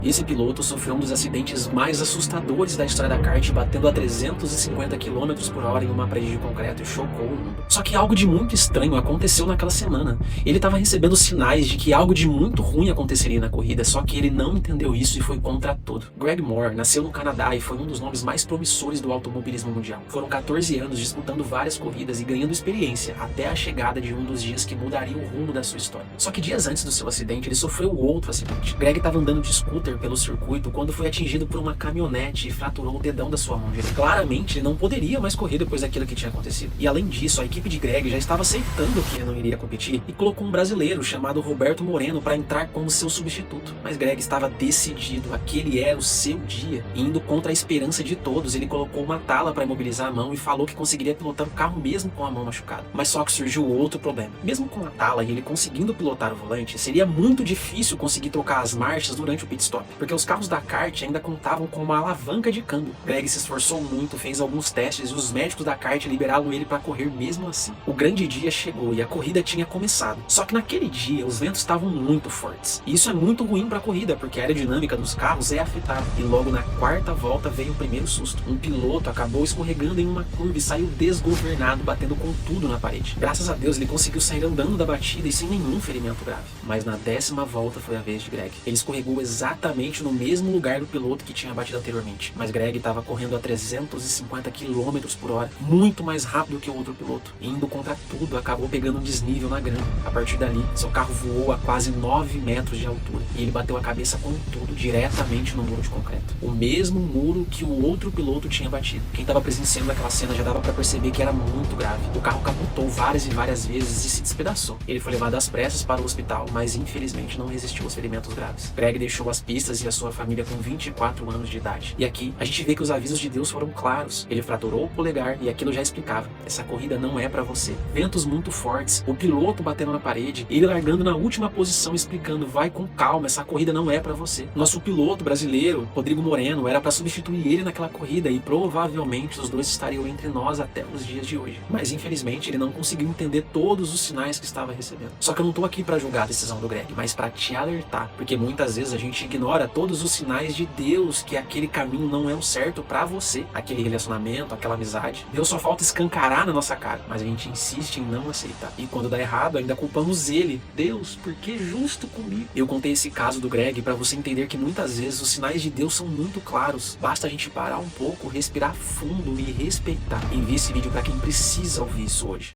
Esse piloto sofreu um dos acidentes mais assustadores da história da kart, batendo a 350 km por hora em uma parede de concreto e chocou o mundo. Só que algo de muito estranho aconteceu naquela semana. Ele estava recebendo sinais de que algo de muito ruim aconteceria na corrida, só que ele não entendeu isso e foi contra tudo. Greg Moore nasceu no Canadá e foi um dos nomes mais promissores do automobilismo mundial. Foram 14 anos disputando várias corridas e ganhando experiência, até a chegada de um dos dias que mudaria o rumo da sua história. Só que dias antes do seu acidente, ele sofreu outro acidente. Greg estava andando de scooter pelo circuito quando foi atingido por uma caminhonete e fraturou o dedão da sua mão direita. Claramente, ele não poderia mais correr depois daquilo que tinha acontecido. E além disso, a equipe de Greg já estava aceitando que ele não iria competir e colocou um brasileiro chamado Roberto Moreno para entrar como seu substituto. Mas Greg estava decidido, aquele era o seu dia. E indo contra a esperança de todos, ele colocou uma tala para imobilizar a mão e falou que conseguiria pilotar o carro mesmo com a mão machucada. Mas só que surgiu outro problema. Mesmo com a tala e ele conseguindo pilotar o volante, seria muito difícil conseguir trocar as marchas durante o pit stop, porque os carros da kart ainda contavam com uma alavanca de câmbio. Greg se esforçou muito, fez alguns testes e os médicos da kart liberaram ele para correr mesmo assim. O grande dia chegou e a corrida tinha começado. Só que naquele dia os ventos estavam muito fortes. E isso é muito ruim para a corrida, porque a aerodinâmica dos carros é afetada. E logo na quarta volta veio o primeiro susto. Um piloto acabou escorregando em uma curva e saiu desgovernado, batendo com tudo na parede. Graças a Deus ele conseguiu sair andando da batida e sem nenhum ferimento grave. Mas na 10ª volta foi a vez de Greg. Ele escorregou exatamente no mesmo lugar do piloto que tinha batido anteriormente. Mas Greg estava correndo a 350 km por hora, muito mais rápido que o outro piloto. Indo contra tudo, acabou pegando um desnível na grama. A partir dali, seu carro voou a quase 9 metros de altura e ele bateu a cabeça com tudo diretamente no muro de concreto. O mesmo muro que o outro piloto tinha batido. Quem estava presenciando aquela cena já dava para perceber que era muito grave. O carro capotou várias e várias vezes e se despedaçou. Ele foi levado às pressas para o hospital, mas infelizmente não resistiu aos ferimentos graves. Greg deixou as pistas e a sua família com 24 anos de idade. E aqui, a gente vê que os avisos de Deus foram claros. Ele fraturou o polegar e aquilo já explicava. Essa corrida não é para você. Ventos muito fortes, o piloto batendo na parede, ele largando na última posição explicando, vai com calma, essa corrida não é para você. Nosso piloto brasileiro, Rodrigo Moreno, era para substituir ele naquela corrida e provavelmente os dois estariam entre nós até os dias de hoje. Mas infelizmente ele não conseguiu entender todos os sinais que estava recebendo. Só que eu não tô aqui para julgar a decisão do Greg, mas para te alertar, porque muitas vezes a gente ignora todos os sinais de Deus que aquele caminho não é o certo para você, aquele relacionamento, aquela amizade. Deus só falta escancarar na nossa cara, mas a gente insiste em não aceitar. E quando dá errado, ainda culpamos ele. Deus, por que justo comigo? Eu contei esse caso do Greg para você entender que muitas vezes os sinais de Deus são muito claros. Basta a gente parar um pouco, respirar fundo e respeitar. Envie esse vídeo para quem precisa ouvir isso hoje.